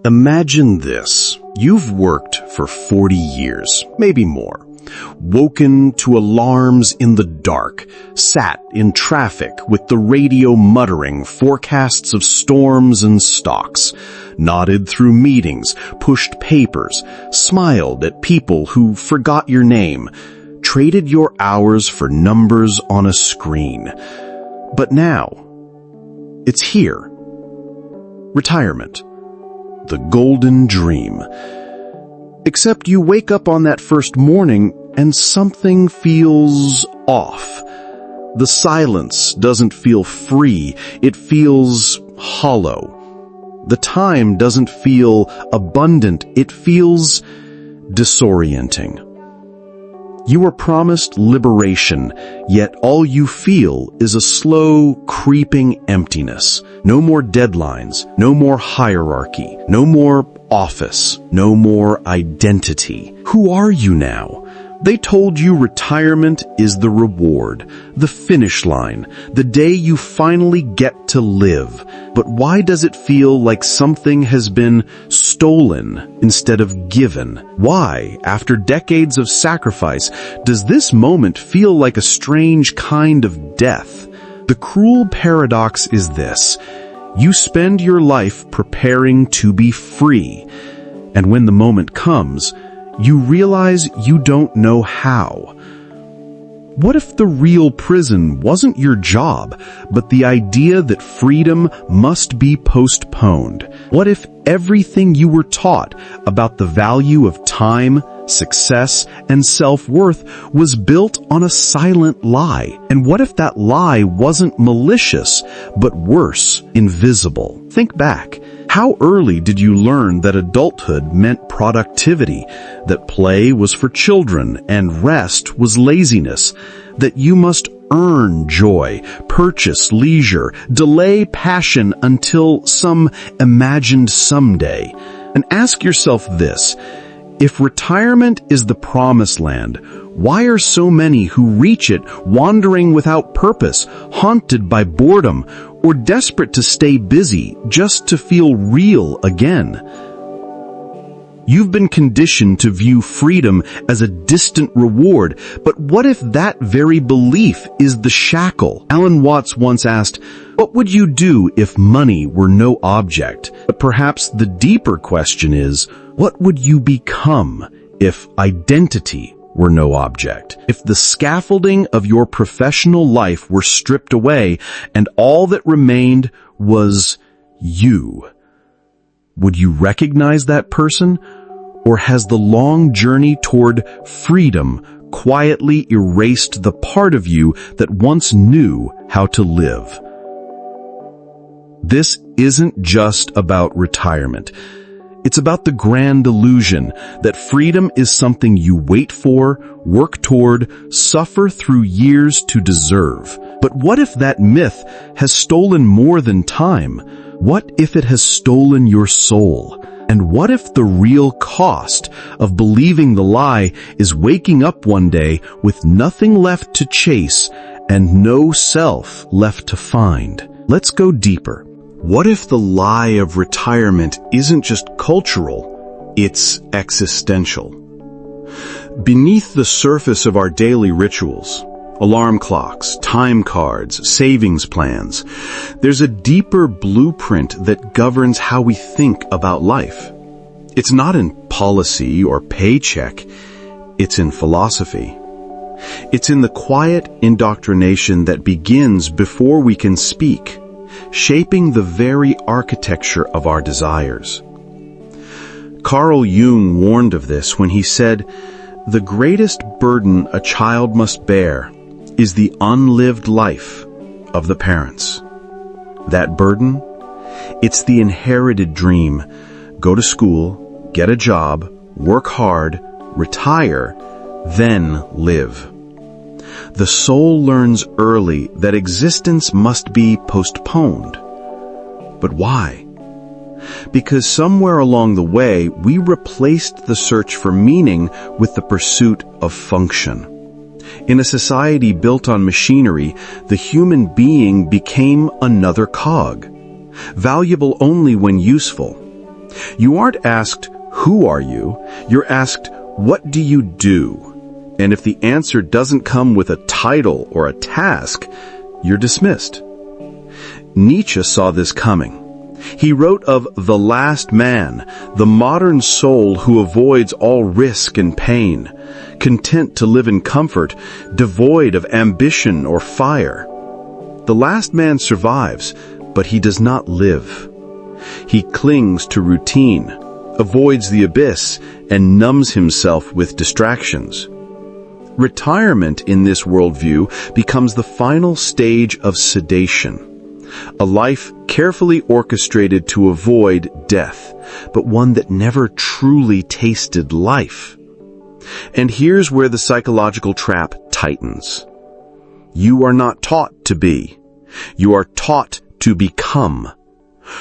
Imagine this. You've worked for 40 years, maybe more. Woken to alarms in the dark, sat in traffic with the radio muttering forecasts of storms and stocks, nodded through meetings, pushed papers, smiled at people who forgot your name, traded your hours for numbers on a screen. But now, it's here. Retirement. The golden dream. Except you wake up on that first morning and something feels off. The silence doesn't feel free, it feels hollow. The time doesn't feel abundant, it feels disorienting. You were promised liberation, yet all you feel is a slow, creeping emptiness. No more deadlines, no more hierarchy, no more office, no more identity. Who are you now? They told you retirement is the reward, the finish line, the day you finally get to live. But why does it feel like something has been stolen instead of given? Why, after decades of sacrifice, does this moment feel like a strange kind of death? The cruel paradox is this. You spend your life preparing to be free, and when the moment comes, you realize you don't know how. What if the real prison wasn't your job, but the idea that freedom must be postponed? What if everything you were taught about the value of time, success, and self-worth was built on a silent lie? And what if that lie wasn't malicious, but worse, invisible? Think back. How early did you learn that adulthood meant productivity, that play was for children and rest was laziness, that you must earn joy, purchase leisure, delay passion until some imagined someday? And ask yourself this. If retirement is the promised land, why are so many who reach it wandering without purpose, haunted by boredom, or desperate to stay busy just to feel real again? You've been conditioned to view freedom as a distant reward, but what if that very belief is the shackle? Alan Watts once asked, "What would you do if money were no object?" But perhaps the deeper question is, what would you become if identity were no object? If the scaffolding of your professional life were stripped away and all that remained was you? Would you recognize that person? Or has the long journey toward freedom quietly erased the part of you that once knew how to live? This isn't just about retirement. It's about the grand illusion that freedom is something you wait for, work toward, suffer through years to deserve. But what if that myth has stolen more than time? What if it has stolen your soul? And what if the real cost of believing the lie is waking up one day with nothing left to chase and no self left to find? Let's go deeper. What if the lie of retirement isn't just cultural, it's existential? Beneath the surface of our daily rituals, alarm clocks, time cards, savings plans, there's a deeper blueprint that governs how we think about life. It's not in policy or paycheck, it's in philosophy. It's in the quiet indoctrination that begins before we can speak, shaping the very architecture of our desires. Carl Jung warned of this when he said, "The greatest burden a child must bear is the unlived life of the parents." That burden? It's the inherited dream. Go to school, get a job, work hard, retire, then live. The soul learns early that existence must be postponed. But why? Because somewhere along the way, we replaced the search for meaning with the pursuit of function. In a society built on machinery, the human being became another cog, valuable only when useful. You aren't asked, "Who are you?" You're asked, "What do you do?" And if the answer doesn't come with a title or a task, you're dismissed. Nietzsche saw this coming. He wrote of the last man, the modern soul who avoids all risk and pain, content to live in comfort, devoid of ambition or fire. The last man survives, but he does not live. He clings to routine, avoids the abyss, and numbs himself with distractions. Retirement in this worldview becomes the final stage of sedation. A life carefully orchestrated to avoid death, but one that never truly tasted life. And here's where the psychological trap tightens. You are not taught to be. You are taught to become.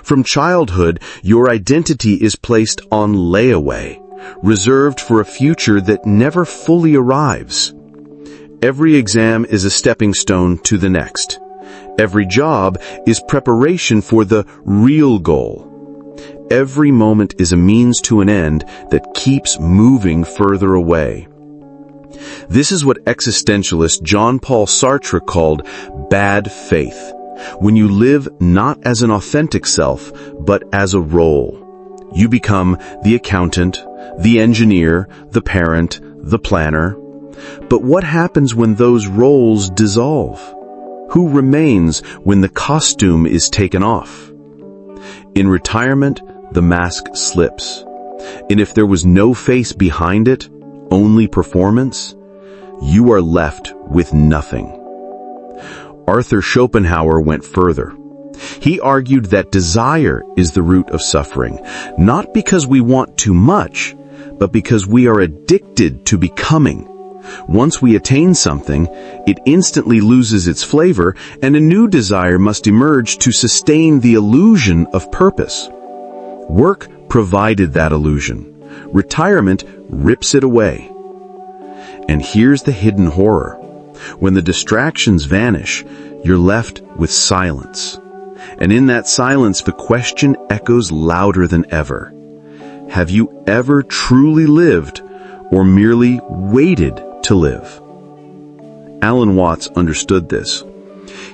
From childhood, your identity is placed on layaway, reserved for a future that never fully arrives. Every exam is a stepping stone to the next. Every job is preparation for the real goal. Every moment is a means to an end that keeps moving further away. This is what existentialist Jean-Paul Sartre called bad faith, when you live not as an authentic self, but as a role. You become the accountant, the engineer, the parent, the planner. But what happens when those roles dissolve? Who remains when the costume is taken off? In retirement, the mask slips. And if there was no face behind it, only performance, you are left with nothing. Arthur Schopenhauer went further. He argued that desire is the root of suffering, not because we want too much, but because we are addicted to becoming. Once we attain something, it instantly loses its flavor, and a new desire must emerge to sustain the illusion of purpose. Work provided that illusion. Retirement rips it away. And here's the hidden horror. When the distractions vanish, you're left with silence. And in that silence, the question echoes louder than ever. Have you ever truly lived, or merely waited to live? Alan Watts understood this.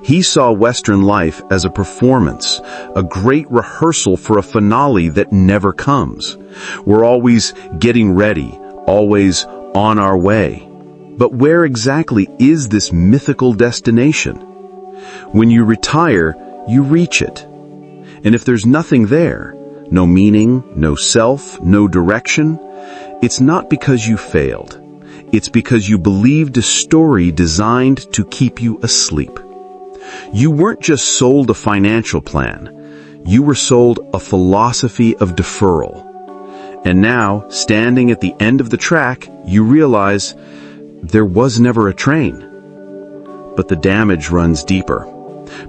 He saw Western life as a performance, a great rehearsal for a finale that never comes. We're always getting ready, always on our way. But where exactly is this mythical destination? When you retire, you reach it. And if there's nothing there, no meaning, no self, no direction, it's not because you failed. It's because you believed a story designed to keep you asleep. You weren't just sold a financial plan. You were sold a philosophy of deferral. And now, standing at the end of the track, you realize there was never a train. But the damage runs deeper.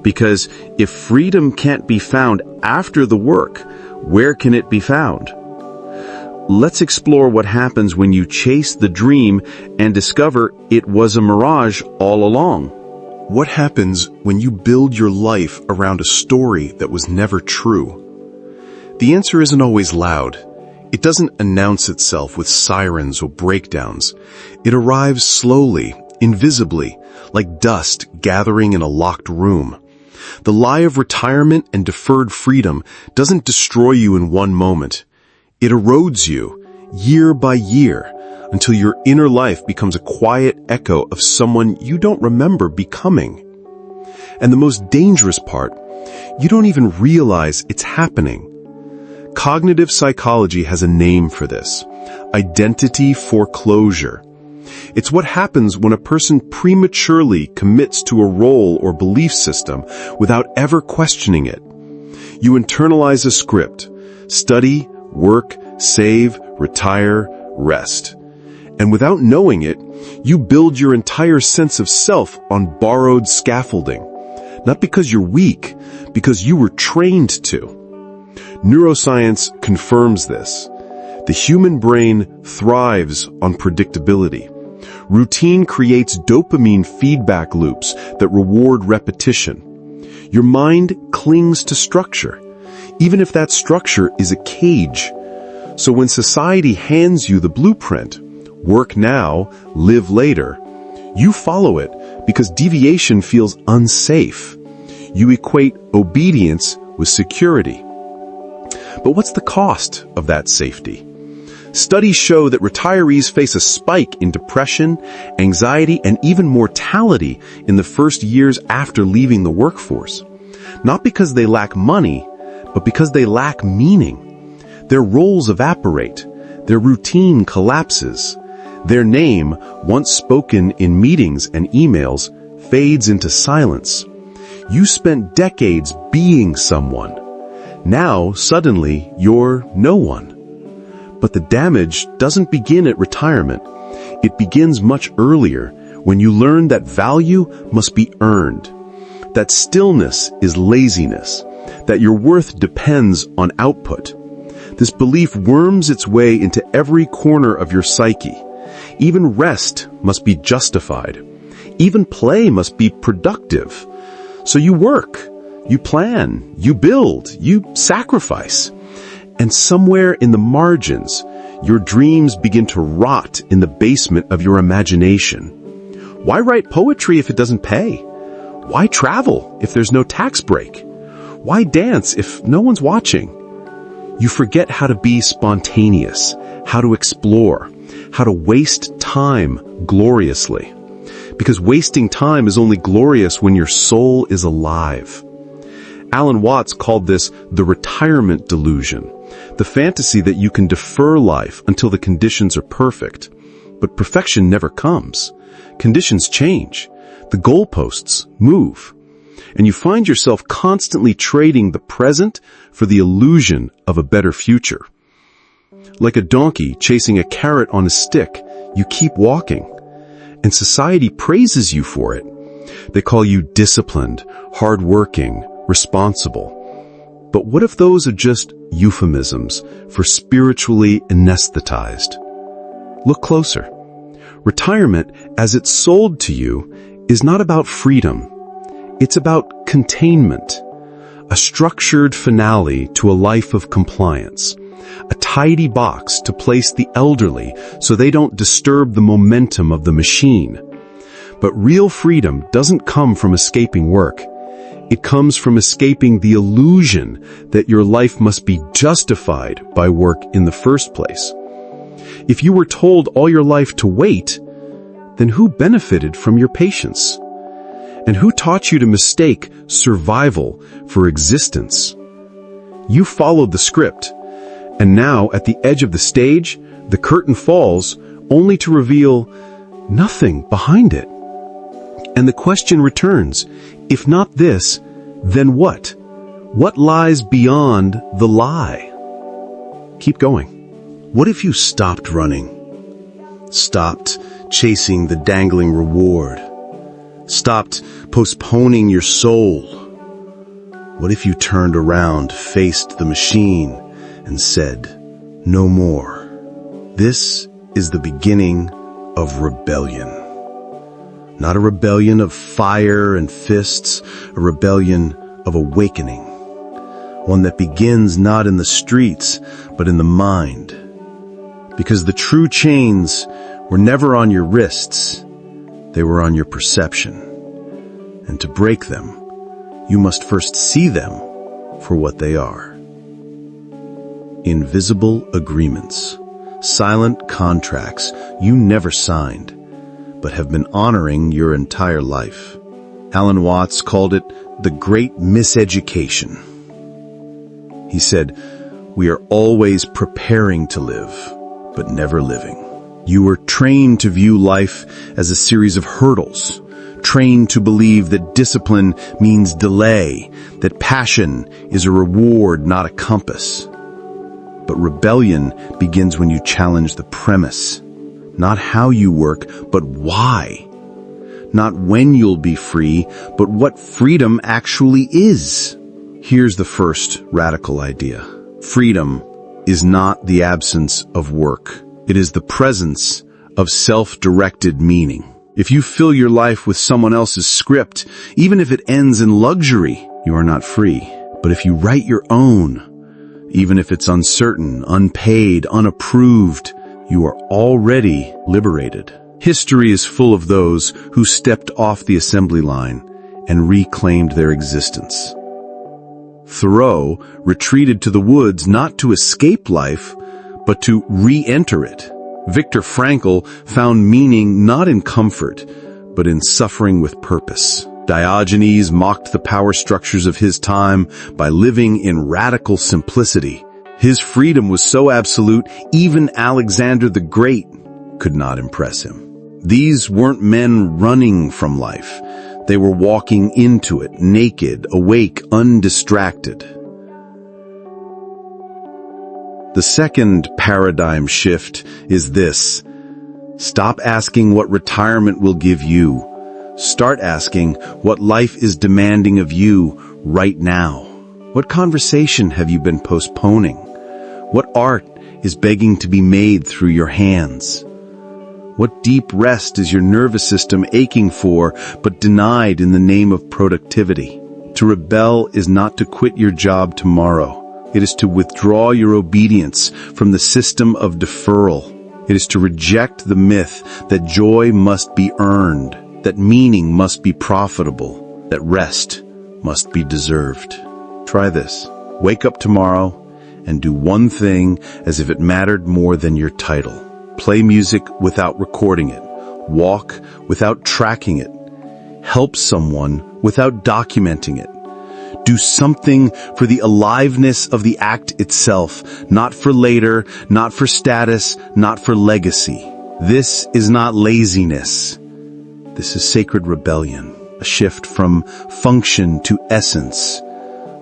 Because if freedom can't be found after the work, where can it be found? Let's explore what happens when you chase the dream and discover it was a mirage all along. What happens when you build your life around a story that was never true? The answer isn't always loud. It doesn't announce itself with sirens or breakdowns. It arrives slowly, invisibly, like dust gathering in a locked room. The lie of retirement and deferred freedom doesn't destroy you in one moment. It erodes you, year by year, until your inner life becomes a quiet echo of someone you don't remember becoming. And the most dangerous part, you don't even realize it's happening. Cognitive psychology has a name for this: identity foreclosure. It's what happens when a person prematurely commits to a role or belief system without ever questioning it. You internalize a script: study, work, save, retire, rest. And without knowing it, you build your entire sense of self on borrowed scaffolding. Not because you're weak, because you were trained to. Neuroscience confirms this. The human brain thrives on predictability. Routine creates dopamine feedback loops that reward repetition. Your mind clings to structure. even if that structure is a cage. So when society hands you the blueprint, work now, live later, you follow it because deviation feels unsafe. You equate obedience with security. But what's the cost of that safety? Studies show that retirees face a spike in depression, anxiety, and even mortality in the first years after leaving the workforce. Not because they lack money, but because they lack meaning. Their roles evaporate, their routine collapses. Their name, once spoken in meetings and emails, fades into silence. You spent decades being someone. Now, suddenly, you're no one. But the damage doesn't begin at retirement. It begins much earlier, when you learn that value must be earned, that stillness is laziness, that your worth depends on output. This belief worms its way into every corner of your psyche. Even rest must be justified. Even play must be productive. So you work, you plan, you build, you sacrifice. And somewhere in the margins, your dreams begin to rot in the basement of your imagination. Why write poetry if it doesn't pay? Why travel if there's no tax break? Why dance if no one's watching? You forget how to be spontaneous, how to explore, how to waste time gloriously. Because wasting time is only glorious when your soul is alive. Alan Watts called this the retirement delusion, the fantasy that you can defer life until the conditions are perfect. But perfection never comes. Conditions change. The goalposts move. And you find yourself constantly trading the present for the illusion of a better future. Like a donkey chasing a carrot on a stick, you keep walking. And society praises you for it. They call you disciplined, hardworking, responsible. But what if those are just euphemisms for spiritually anesthetized? Look closer. Retirement, as it's sold to you, is not about freedom. It's about containment, a structured finale to a life of compliance, a tidy box to place the elderly so they don't disturb the momentum of the machine. But real freedom doesn't come from escaping work. It comes from escaping the illusion that your life must be justified by work in the first place. If you were told all your life to wait, then who benefited from your patience? And who taught you to mistake survival for existence? You followed the script, and now at the edge of the stage, the curtain falls only to reveal nothing behind it. And the question returns, if not this, then what? What lies beyond the lie? Keep going. What if you stopped running? Stopped chasing the dangling reward? Stopped postponing your soul? What if you turned around, faced the machine, and said, no more? This is the beginning of rebellion. Not a rebellion of fire and fists, a rebellion of awakening. One that begins not in the streets, but in the mind. Because the true chains were never on your wrists, they were on your perception. And to break them, you must first see them for what they are. Invisible agreements, silent contracts you never signed, but have been honoring your entire life. Alan Watts called it the great miseducation. He said, we are always preparing to live, but never living. You were trained to view life as a series of hurdles, trained to believe that discipline means delay, that passion is a reward, not a compass. But rebellion begins when you challenge the premise. Not how you work, but why. Not when you'll be free, but what freedom actually is. Here's the first radical idea. Freedom is not the absence of work. It is the presence of self-directed meaning. If you fill your life with someone else's script, even if it ends in luxury, you are not free. But if you write your own, Even if it's uncertain, unpaid, unapproved, you are already liberated. History is full of those who stepped off the assembly line and reclaimed their existence. Thoreau retreated to the woods not to escape life, but to re-enter it. Viktor Frankl found meaning not in comfort, but in suffering with purpose. Diogenes mocked the power structures of his time by living in radical simplicity. His freedom was so absolute, even Alexander the Great could not impress him. These weren't men running from life. They were walking into it, naked, awake, undistracted. The second paradigm shift is this: stop asking what retirement will give you. Start asking what life is demanding of you right now. What conversation have you been postponing? What art is begging to be made through your hands? What deep rest is your nervous system aching for but denied in the name of productivity? To rebel is not to quit your job tomorrow. It is to withdraw your obedience from the system of deferral. It is to reject the myth that joy must be earned, that meaning must be profitable, that rest must be deserved. Try this. Wake up tomorrow and do one thing as if it mattered more than your title. Play music without recording it. Walk without tracking it. Help someone without documenting it. Do something for the aliveness of the act itself, not for later, not for status, not for legacy. This is not laziness. This is sacred rebellion, a shift from function to essence,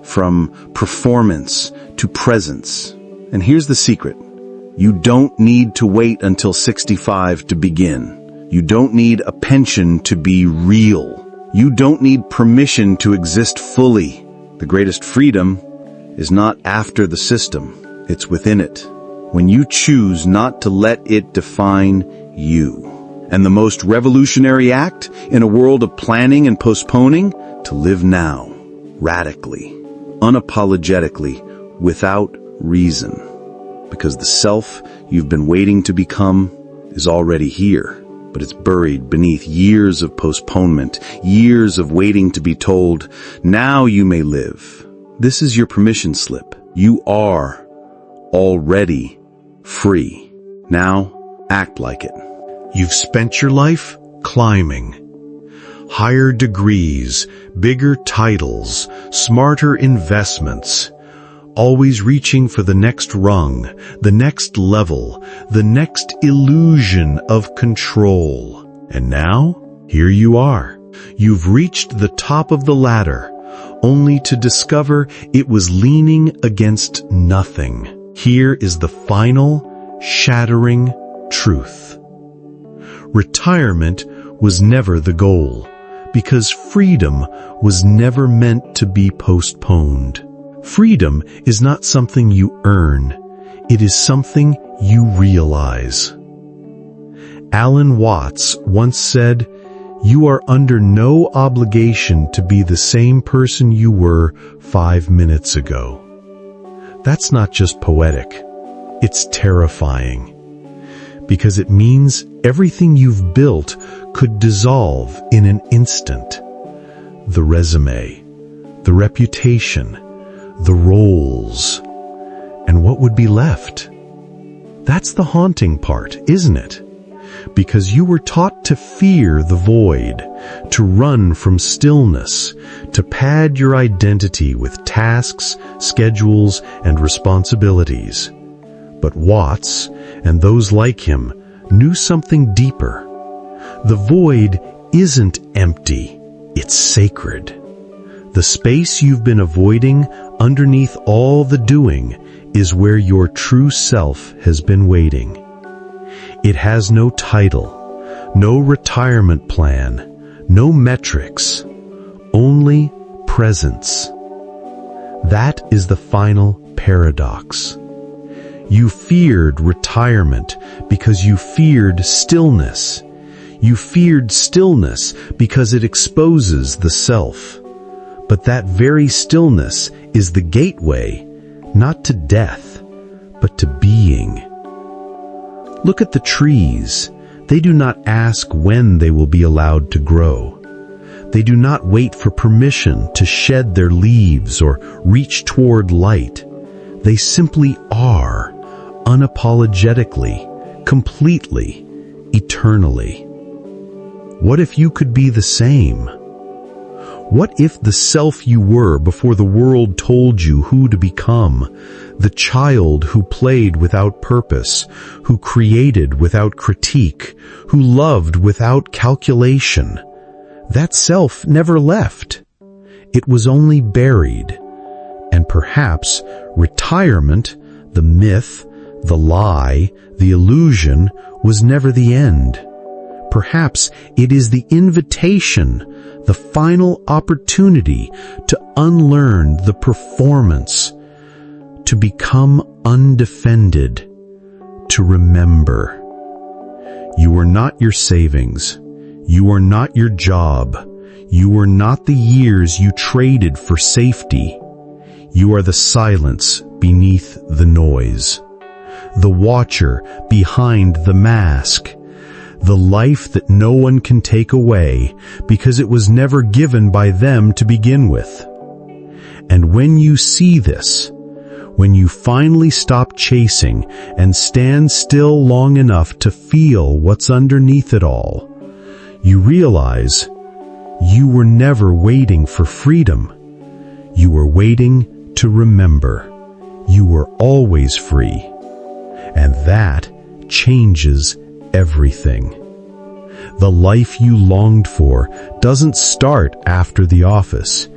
from performance to presence. And here's the secret. You don't need to wait until 65 to begin. You don't need a pension to be real. You don't need permission to exist fully. The greatest freedom is not after the system, it's within it. When you choose not to let it define you. And the most revolutionary act in a world of planning and postponing, to live now, radically, unapologetically, without reason. Because the self you've been waiting to become is already here, but it's buried beneath years of postponement, years of waiting to be told, now you may live. This is your permission slip. You are already free. Now, act like it. You've spent your life climbing. Higher degrees, bigger titles, smarter investments. Always reaching for the next rung, the next level, the next illusion of control. And now, here you are. You've reached the top of the ladder, only to discover it was leaning against nothing. Here is the final, shattering truth. Retirement was never the goal, because freedom was never meant to be postponed. Freedom is not something you earn. It is something you realize. Alan Watts once said, "You are under no obligation to be the same person you were 5 minutes ago." That's not just poetic. It's terrifying. Because it means everything you've built could dissolve in an instant. The resume, the reputation, the roles. And what would be left? That's the haunting part, isn't it? Because you were taught to fear the void, to run from stillness, to pad your identity with tasks, schedules, and responsibilities. But Watts, and those like him, knew something deeper. The void isn't empty, it's sacred. The space you've been avoiding underneath all the doing is where your true self has been waiting. It has no title, no retirement plan, no metrics, only presence. That is the final paradox. You feared retirement because you feared stillness. You feared stillness because it exposes the self. But that very stillness is the gateway, not to death, but to being. Look at the trees. They do not ask when they will be allowed to grow. They do not wait for permission to shed their leaves or reach toward light. They simply are, unapologetically, completely, eternally. What if you could be the same? What if the self you were before the world told you who to become, the child who played without purpose, who created without critique, who loved without calculation, that self never left. It was only buried. And perhaps retirement, the myth, the lie, the illusion, was never the end. Perhaps it is the invitation, the final opportunity to unlearn the performance, to become undefended, to remember. You are not your savings. You are not your job. You are not the years you traded for safety. You are the silence beneath the noise, the watcher behind the mask, the life that no one can take away because it was never given by them to begin with. And when you see this, when you finally stop chasing and stand still long enough to feel what's underneath it all, you realize you were never waiting for freedom. You were waiting to remember. You were always free. And that changes everything. The life you longed for doesn't start after the office.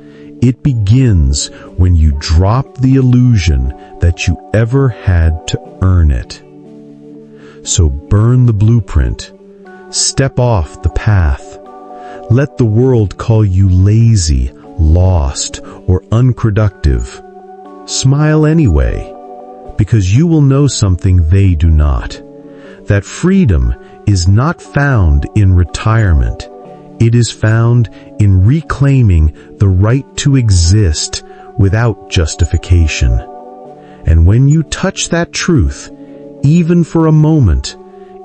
It begins when you drop the illusion that you ever had to earn it. So burn the blueprint. Step off the path. Let the world call you lazy, lost, or unproductive. Smile anyway, because you will know something they do not. That freedom is not found in retirement. It is found in reclaiming the right to exist without justification. And when you touch that truth, even for a moment,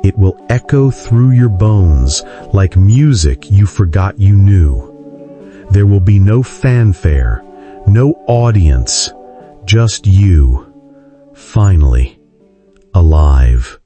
it will echo through your bones like music you forgot you knew. There will be no fanfare, no audience, just you, finally, alive.